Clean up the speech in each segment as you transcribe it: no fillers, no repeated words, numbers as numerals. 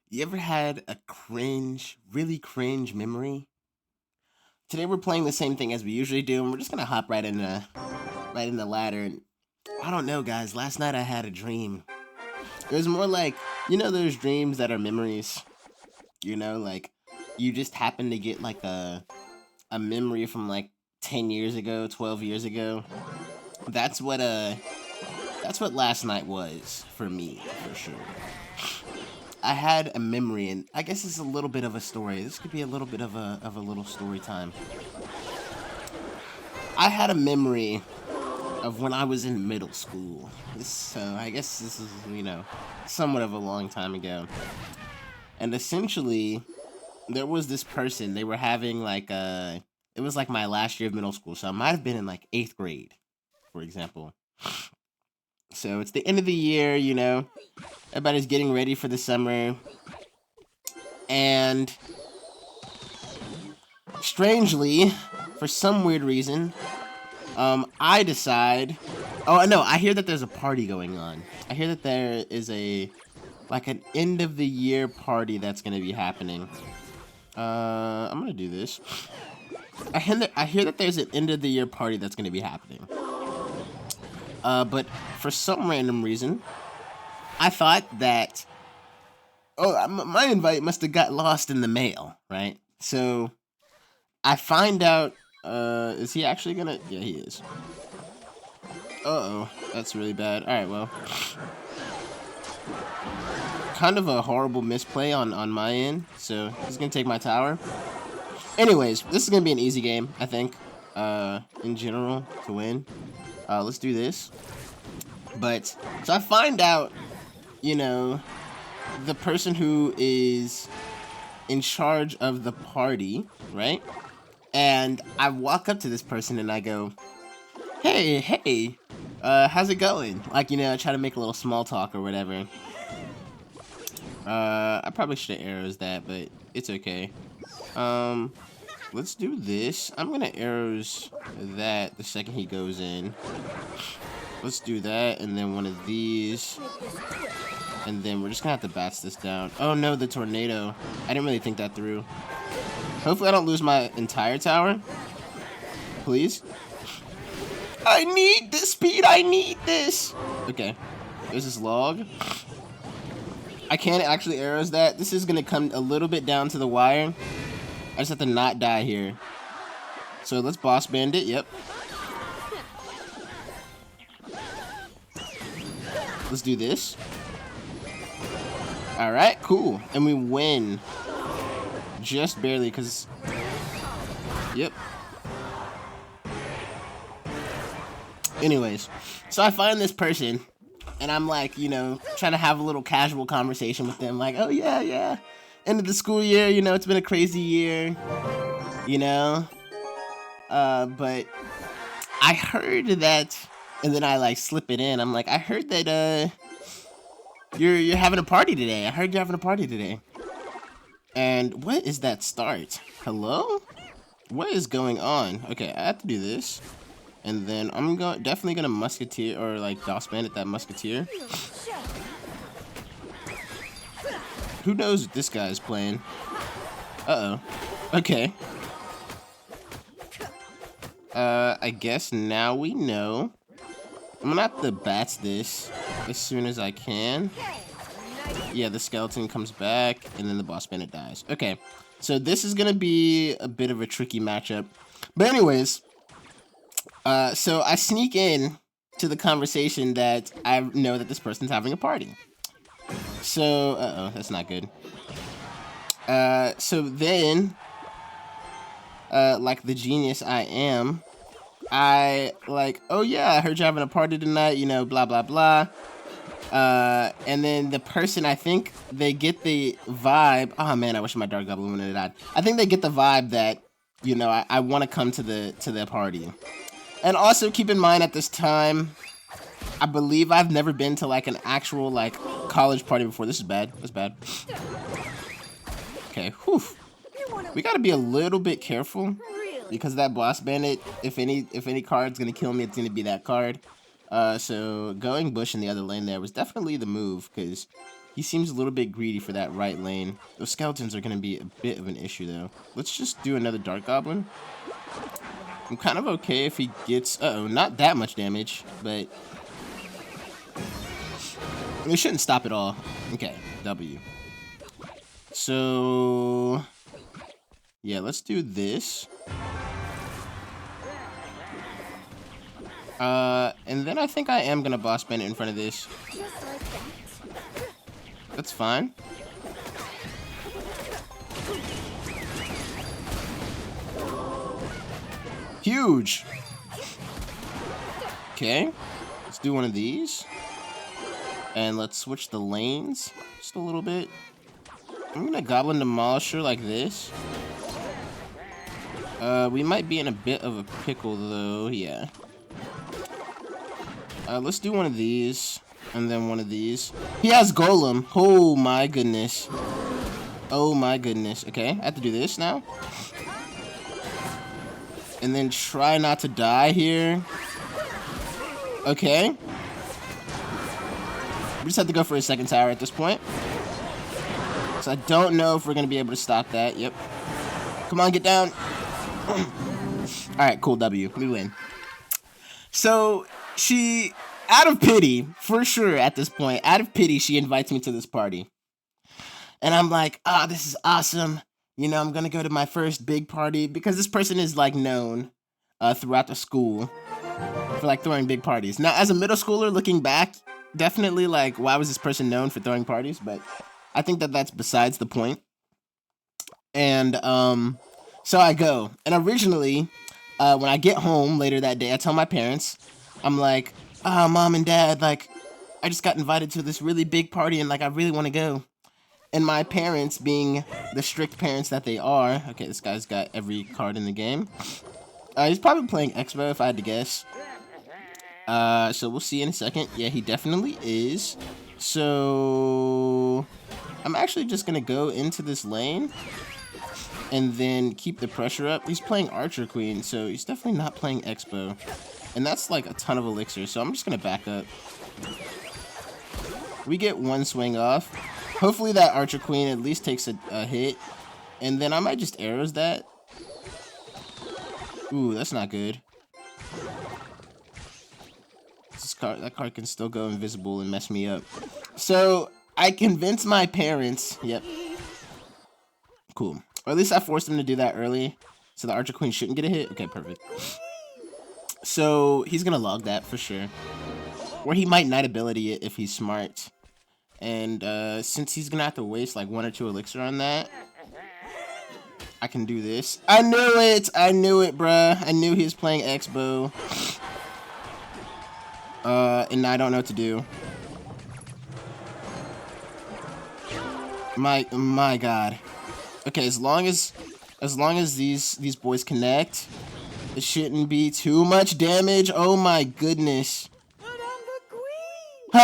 You ever had a really cringe memory? Today we're playing the same thing as we usually do, and we're just gonna hop right in the ladder. And I don't know, guys. Last night I had a dream. It was more like those dreams that are memories. Like you just happen to get like a memory from like 10 years ago, 12 years ago. That's what uh that's what last night was for me, for sure. I had a memory, and I guess it's a little bit of a story. This could be a little bit of a little story time. I had a memory of when I was in middle school. So I guess this is somewhat of a long time ago. And essentially, there was this person. They were having like it was like my last year of middle school, so I might have been in like eighth grade, for example. So it's the end of the year. Everybody's getting ready for the summer, and strangely, for some weird reason, I decide. Oh no! I hear that there's a party going on. I hear that there is an end of the year party that's gonna be happening. I'm gonna do this. I hear that there's an end of the year party that's gonna be happening. But for some random reason, I thought that my invite must have got lost in the mail, right? So I find out. Is he actually gonna? Yeah, he is. Uh-oh, that's really bad. All right, well, kind of a horrible misplay on my end. So he's gonna take my tower. Anyways, this is gonna be an easy game, I think. In general, to win. Let's do this. But so I find out, you know, the person who is in charge of the party, right? And I walk up to this person and I go, hey, how's it going? Like, I try to make a little small talk or whatever. I probably should have arrows that, but it's okay. Let's do this. I'm gonna arrows that the second he goes in. Let's do that, and then one of these. And then we're just gonna have to bats this down. Oh no, the tornado. I didn't really think that through. Hopefully I don't lose my entire tower. Please. I need this speed. I need this. Okay. There's this log. I can't actually arrows that. This is gonna come a little bit down to the wire. I just have to not die here. So let's boss bandit. Yep. Let's do this. All right, cool. And we win. Just barely, because... Yep. Anyways, so I find this person, and I'm like, trying to have a little casual conversation with them. Like, oh, yeah. End of the school year, it's been a crazy year. But I heard that... And then I, slip it in. I'm like, I heard that, you're having a party today. I heard you're having a party today. And what is that start? Hello? What is going on? Okay, I have to do this. And then I'm definitely gonna musketeer or DOS bandit that musketeer. Who knows what this guy's playing? Uh-oh. Okay. I guess now we know. I'm gonna have to bats this as soon as I can. Yeah, the skeleton comes back, and then the boss bandit dies. Okay, so this is gonna be a bit of a tricky matchup. But anyways, so I sneak in to the conversation that I know that this person's having a party. So, uh-oh, that's not good. So then, like the genius I am, oh yeah, I heard you're having a party tonight, blah, blah, blah. And then the person, I think they get the vibe. Oh man, I wish my Dark Goblin wouldn't have died. I think they get the vibe that, I want to come to the party. And also keep in mind at this time, I believe I've never been to an actual college party before. This is bad. That's bad. Okay, whew. We gotta be a little bit careful because that boss bandit, if any card's gonna kill me, it's gonna be that card. So going bush in the other lane there was definitely the move, because He seems a little bit greedy for that right lane. Those skeletons are going to be a bit of an issue, though. Let's just do another Dark Goblin. I'm kind of okay if he gets... Uh-oh, not that much damage, but... it shouldn't stop at all. Okay, W. So... yeah, let's do this. And then I think I am going to boss bend in front of this. That's fine. Huge. Okay. Let's do one of these. And let's switch the lanes just a little bit. I'm gonna Goblin Demolisher like this. We might be in a bit of a pickle though, yeah. Let's do one of these. And then one of these. He has Golem. Oh my goodness. Oh my goodness. Okay, I have to do this now. And then try not to die here. Okay. We just have to go for a second tower at this point. So I don't know if we're going to be able to stop that. Yep. Come on, get down. Alright, cool, W. We win. So, she... out of pity, for sure at this point, out of pity, she invites me to this party. And I'm like, ah, oh, this is awesome. You know, I'm going to go to my first big party because this person is, like, known throughout the school for, like, throwing big parties. Now, as a middle schooler, looking back, definitely, like, why was this person known for throwing parties? But I think that that's besides the point. And so I go. And originally, when I get home later that day, I tell my parents, I'm like, Mom and Dad, like, I just got invited to this really big party and, like, I really want to go. And my parents, being the strict parents that they are... okay, this guy's got every card in the game. He's probably playing Expo, if I had to guess. So we'll see in a second. Yeah, he definitely is. So... I'm actually just going to go into this lane. And then keep the pressure up. He's playing Archer Queen, so he's definitely not playing Expo. And that's like a ton of elixir, so I'm just going to back up. We get one swing off. Hopefully that Archer Queen at least takes a hit. And then I might just arrows that. Ooh, that's not good. That card can still go invisible and mess me up. So, I convinced my parents. Yep. Cool. Or at least I forced them to do that early. So the Archer Queen shouldn't get a hit. Okay, perfect. So, he's going to log that for sure. Or he might Knight Ability it if he's smart. And since he's going to have to waste like 1 or 2 elixir on that, I can do this. I knew it! I knew it, bruh. I knew he was playing Expo. And I don't know what to do. My God. Okay, as long as these boys connect, it shouldn't be too much damage. Oh my goodness. You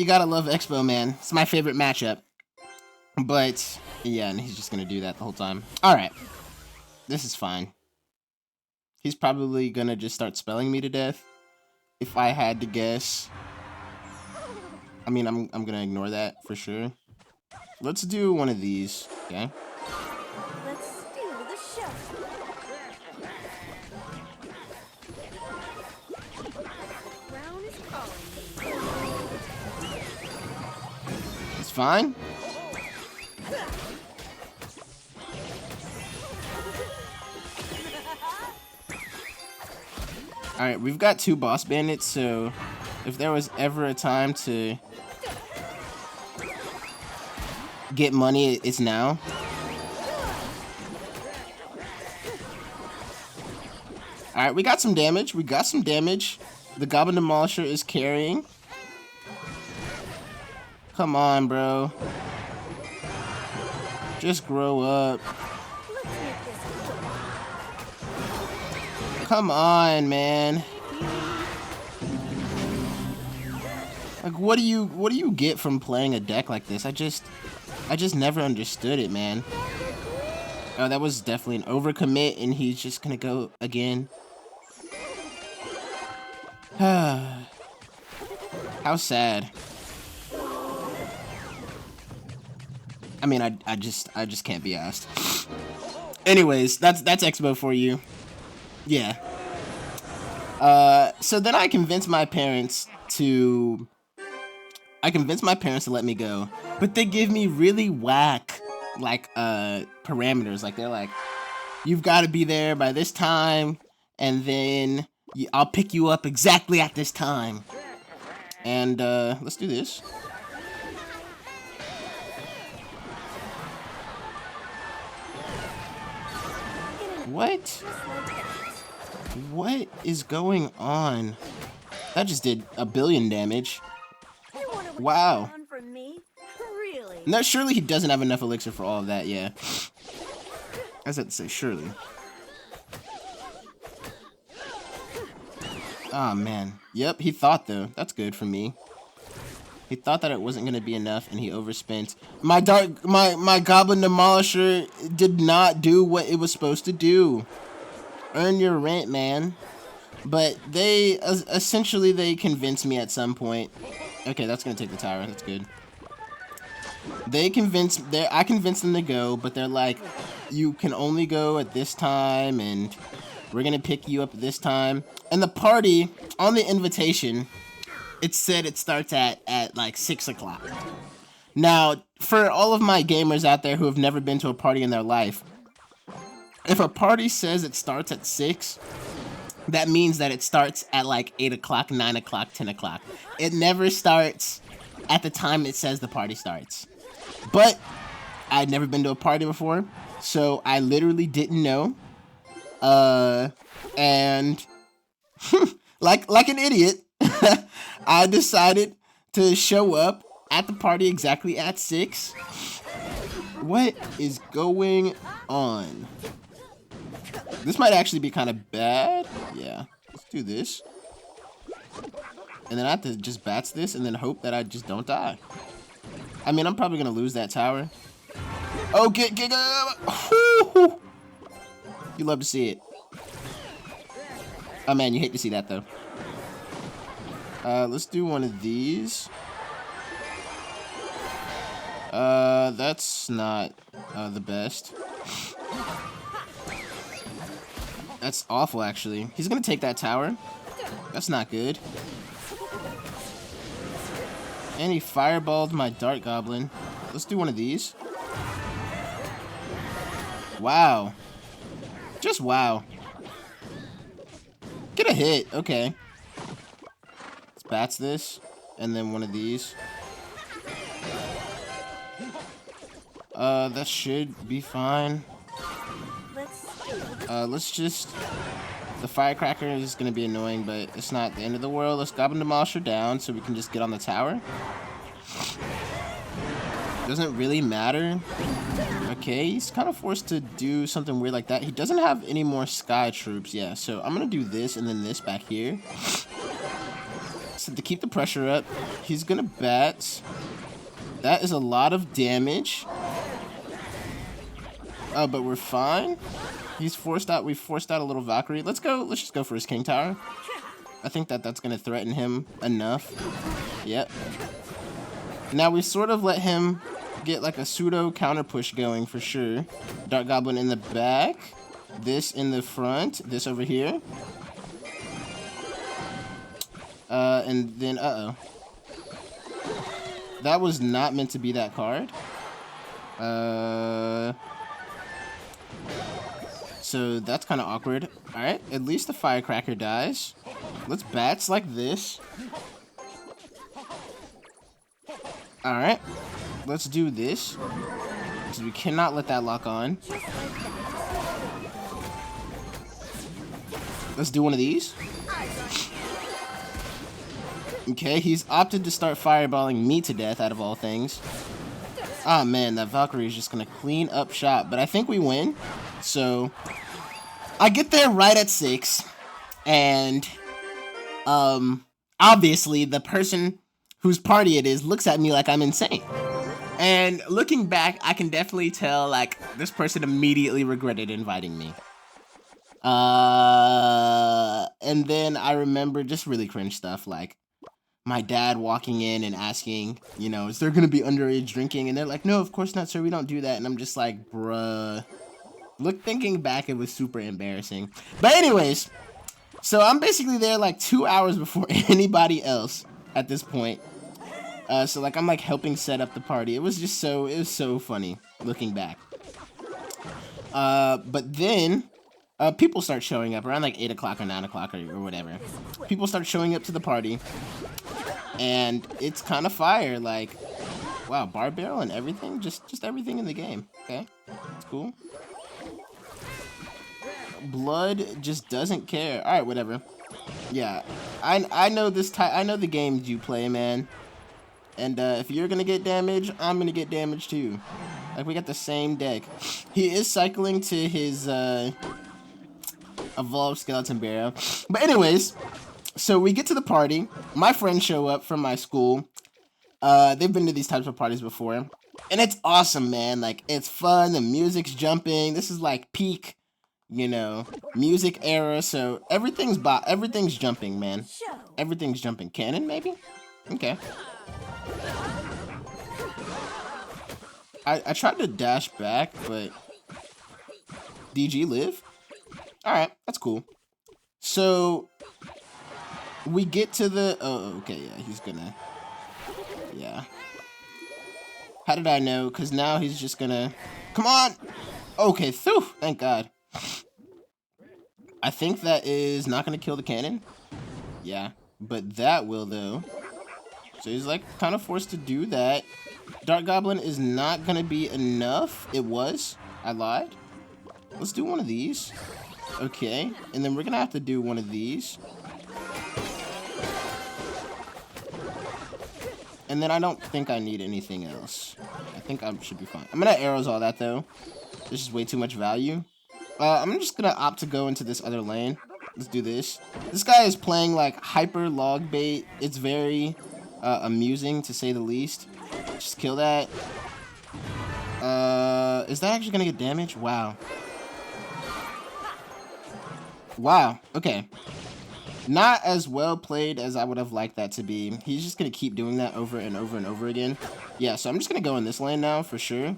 gotta love Expo, man. It's my favorite matchup. But, yeah, and he's just gonna do that the whole time. Alright. This is fine. He's probably gonna just start spelling me to death. If I had to guess. I mean, I'm gonna ignore that for sure. Let's do one of these, okay? Let's steal the show. Crown is calling me. It's fine. Alright, we've got 2 boss bandits, so if there was ever a time to get money, it's now. Alright, we got some damage. We got some damage. The Goblin Demolisher is carrying. Come on, bro. Just grow up. Come on, man. Like, what do you get from playing a deck like this? I just never understood it, man. Oh, that was definitely an overcommit, and he's just gonna go again. How sad. I mean, I just can't be asked. Anyways, that's Expo for you. Yeah. So then I convinced my parents to let me go, but they give me really whack like parameters. Like they're like, you've got to be there by this time, and then I'll pick you up exactly at this time. And let's do this. What? What is going on? That just did 1 billion damage. Wow. From me? Really? No, surely he doesn't have enough elixir for all of that, yeah. I was about to say, surely. Oh, man. Yep, he thought, though. That's good for me. He thought that it wasn't going to be enough, and he overspent. My Goblin Demolisher did not do what it was supposed to do. Earn your rent, man. But they, essentially, they convinced me at some point. Okay, that's going to take the tower. That's good. I convinced them to go, but they're like, you can only go at this time, and we're going to pick you up at this time. And the party, on the invitation, it said it starts at like 6 o'clock. Now, for all of my gamers out there who have never been to a party in their life, if a party says it starts at 6, that means that it starts at like 8 o'clock, 9 o'clock, 10 o'clock. It never starts at the time it says the party starts. But I'd never been to a party before, so I literally didn't know. And like an idiot, I decided to show up at the party exactly at 6. What is going on? This might actually be kind of bad. Yeah, let's do this. And then I have to just bats this and then hope that I just don't die. I mean, I'm probably going to lose that tower. Oh, get you love to see it. Oh, man, you hate to see that, though. Let's do one of these. That's not the best. That's awful, actually. He's gonna take that tower. That's not good. And he fireballed my Dart Goblin. Let's do one of these. Wow. Just wow. Get a hit. Okay. Let's bats this. And then one of these. That should be fine. Let's just... The Firecracker is going to be annoying, but it's not the end of the world. Let's Goblin Demolisher down so we can just get on the tower. Doesn't really matter. Okay, he's kind of forced to do something weird like that. He doesn't have any more Sky Troops, yeah. So I'm going to do this and then this back here. So to keep the pressure up, he's going to bat. That is a lot of damage. Oh, but we're fine. He's forced out. We've forced out a little Valkyrie. Let's go. Let's just go for his King Tower. I think that's going to threaten him enough. Yep. Now we sort of let him get like a pseudo counter push going for sure. Dart Goblin in the back. This in the front. This over here. And then, uh-oh. That was not meant to be that card. So that's kind of awkward. Alright, at least the Firecracker dies. Let's bats like this. Alright, let's do this. Because we cannot let that lock on. Let's do one of these. Okay, he's opted to start fireballing me to death out of all things. Ah, man, that Valkyrie is just going to clean up shop. But I think we win. So, I get there right at 6. And, obviously, the person whose party it is looks at me like I'm insane. And looking back, I can definitely tell, like, this person immediately regretted inviting me. And then I remember just really cringe stuff, like, my dad walking in and asking, you know, is there gonna be underage drinking? And they're like, no, of course not, sir. We don't do that. And I'm just like, bruh. Look, thinking back, it was super embarrassing. But anyways, so I'm basically there like 2 hours before anybody else at this point. So like I'm like helping set up the party. It was so funny looking back. But then people start showing up around like 8 o'clock or 9 o'clock or whatever. People start showing up to the party, and it's kind of fire. Like, wow, bar barrel and everything, just everything in the game. Okay, it's cool. Blood just doesn't care. All right, whatever. Yeah, I know this type. I know the games you play, man. And if you're gonna get damage, I'm gonna get damage too. Like, we got the same deck. He is cycling to his evolved skeleton barrier. But anyways, so we get to the party. My friends show up from my school. They've been to these types of parties before, and it's awesome, man. Like, it's fun. The music's jumping. This is like peak, you know, music era. So everything's jumping, man. Everything's jumping. Cannon, maybe? Okay. I tried to dash back, but DG live? Alright, that's cool. So we get to the okay, yeah, he's gonna, yeah. How did I know? Because now he's just gonna, come on! Okay, thank God. I think that is not gonna kill the cannon. Yeah, but that will though. So he's like kind of forced to do that. Dark Goblin is not gonna be enough. It was. I lied. Let's do one of these. Okay, and then we're gonna have to do one of these. And then I don't think I need anything else. I think I should be fine. I'm gonna arrows all that though. This is way too much value. I'm just gonna opt to go into this other lane. Let's do this. This guy is playing like hyper log bait. It's very amusing to say the least. Just kill that. Is that actually gonna get damage? Wow. Wow. Okay. Not as well played as I would have liked that to be. He's just gonna keep doing that over and over and over again. Yeah, so I'm just gonna go in this lane now for sure.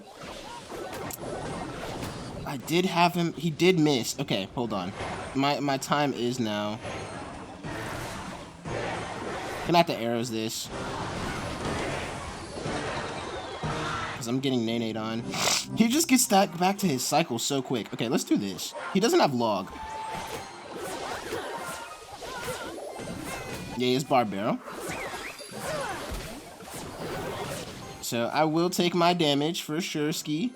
I did have him. He did miss. Okay, hold on. My time is now. Gonna have to arrows this. Because I'm getting Nate on. He just gets that back to his cycle so quick. Okay, let's do this. He doesn't have log. Yeah, it's Barbaro. So I will take my damage for sure, Ski.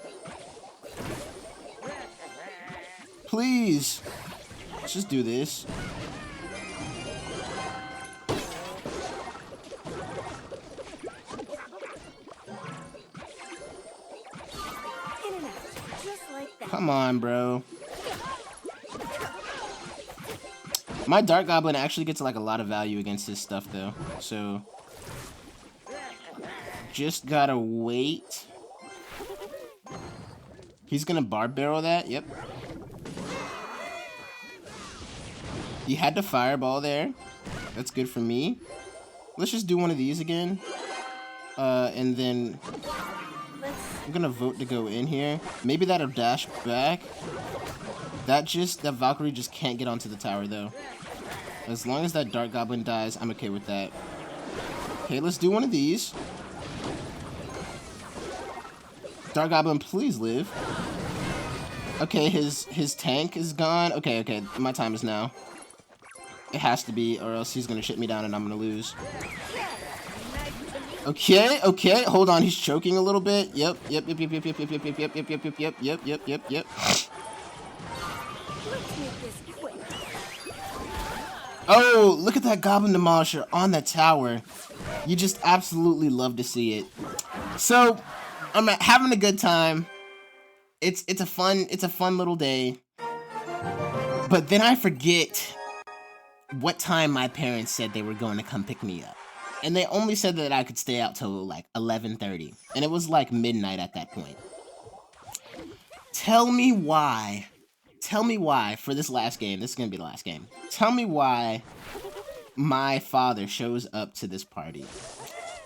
Please. Let's just do this. Come on, bro. My Dark Goblin actually gets like a lot of value against this stuff though. So just gotta wait. He's gonna Barb Barrel that, yep. He had to Fireball there. That's good for me. Let's just do one of these again. And then I'm gonna vote to go in here. Maybe that'll dash back. That Valkyrie just can't get onto the tower though. As long as that Dark Goblin dies, I'm okay with that. Okay, let's do one of these. Dark Goblin, please live. Okay, his tank is gone. Okay, my time is now. It has to be, or else he's gonna shit me down and I'm gonna lose. Okay, hold on, he's choking a little bit. Yep. Oh, look at that Goblin Demolisher on the tower. You just absolutely love to see it. So, I'm having a good time. It's a fun little day. But then I forget what time my parents said they were going to come pick me up. And they only said that I could stay out till like 11:30. And it was like midnight at that point. Tell me why for this last game. This is going to be the last game. Tell me why my father shows up to this party.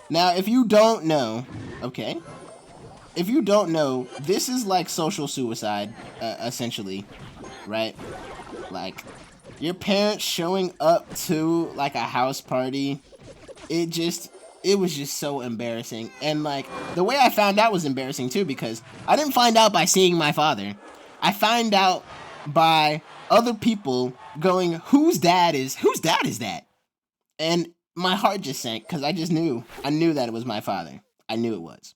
Now, if you don't know, okay, if you don't know, this is like social suicide, essentially, right? Like, your parents showing up to, like, a house party, it was just so embarrassing. And, like, the way I found out was embarrassing, too, because I didn't find out by seeing my father. I find out by other people going, whose dad is that? And my heart just sank, because I knew that it was my father. I knew it was.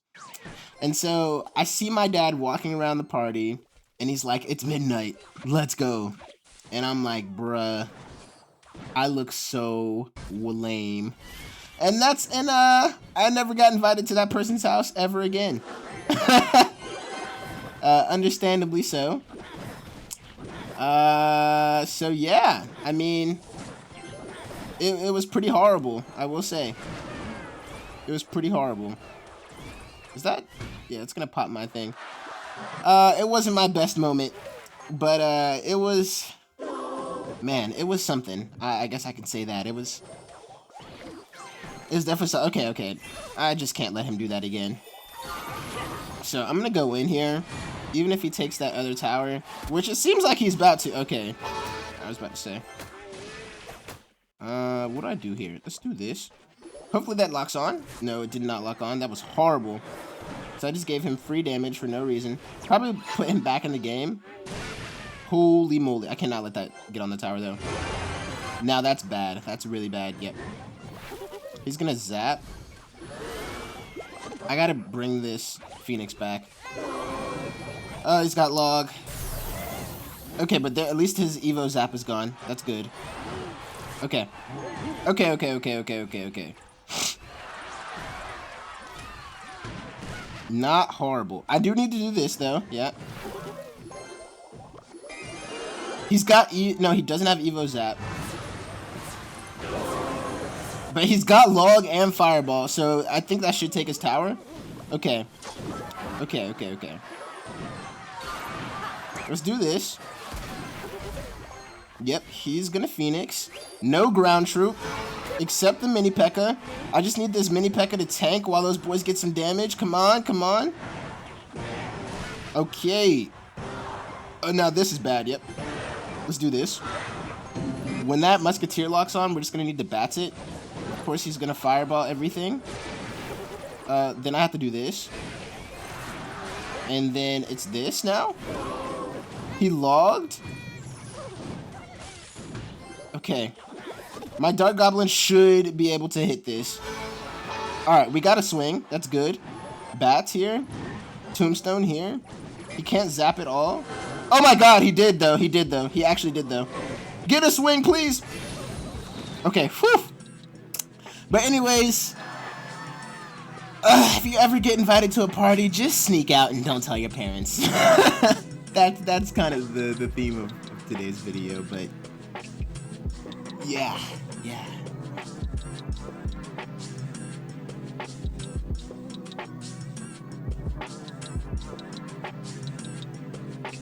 And so I see my dad walking around the party, and he's like, it's midnight, let's go. And I'm like, bruh, I look so lame. And I never got invited to that person's house ever again. Understandably so. So yeah, I mean, it was pretty horrible, I will say. It was pretty horrible. Is that? Yeah, it's gonna pop my thing. It wasn't my best moment, but it was, man, it was something. I guess I can say that. It was definitely so. Okay. I just can't let him do that again. So I'm gonna go in here, even if he takes that other tower, which it seems like he's about to. Okay, I was about to say. What do I do here? Let's do this. Hopefully that locks on. No, it did not lock on. That was horrible. So I just gave him free damage for no reason. Probably put him back in the game. Holy moly. I cannot let that get on the tower, though. Now that's bad. That's really bad. Yep. He's gonna zap. I gotta bring this Phoenix back. Oh, he's got log. Okay, but at least his Evo zap is gone. That's good. Okay. Okay. Not horrible. I do need to do this, though. Yeah. He's got no, he doesn't have Evo zap. But he's got log and fireball, so I think that should take his tower. Okay. Okay. Let's do this. Yep, he's gonna Phoenix. No ground troop, except the mini P.E.K.K.A. I just need this mini P.E.K.K.A. to tank while those boys get some damage. Come on. Okay. Oh, now this is bad. Yep. Let's do this. When that Musketeer locks on, we're just gonna need to bats it. Of course, he's gonna fireball everything. Then I have to do this. And then it's this now. He logged. Okay. My Dart Goblin should be able to hit this. Alright, we got a swing. That's good. Bats here. Tombstone here. He can't zap it all. Oh my god, he did though. He actually did though. Get a swing, please. Okay, whew. But anyways, if you ever get invited to a party, just sneak out and don't tell your parents. That's kind of the theme of today's video, but yeah.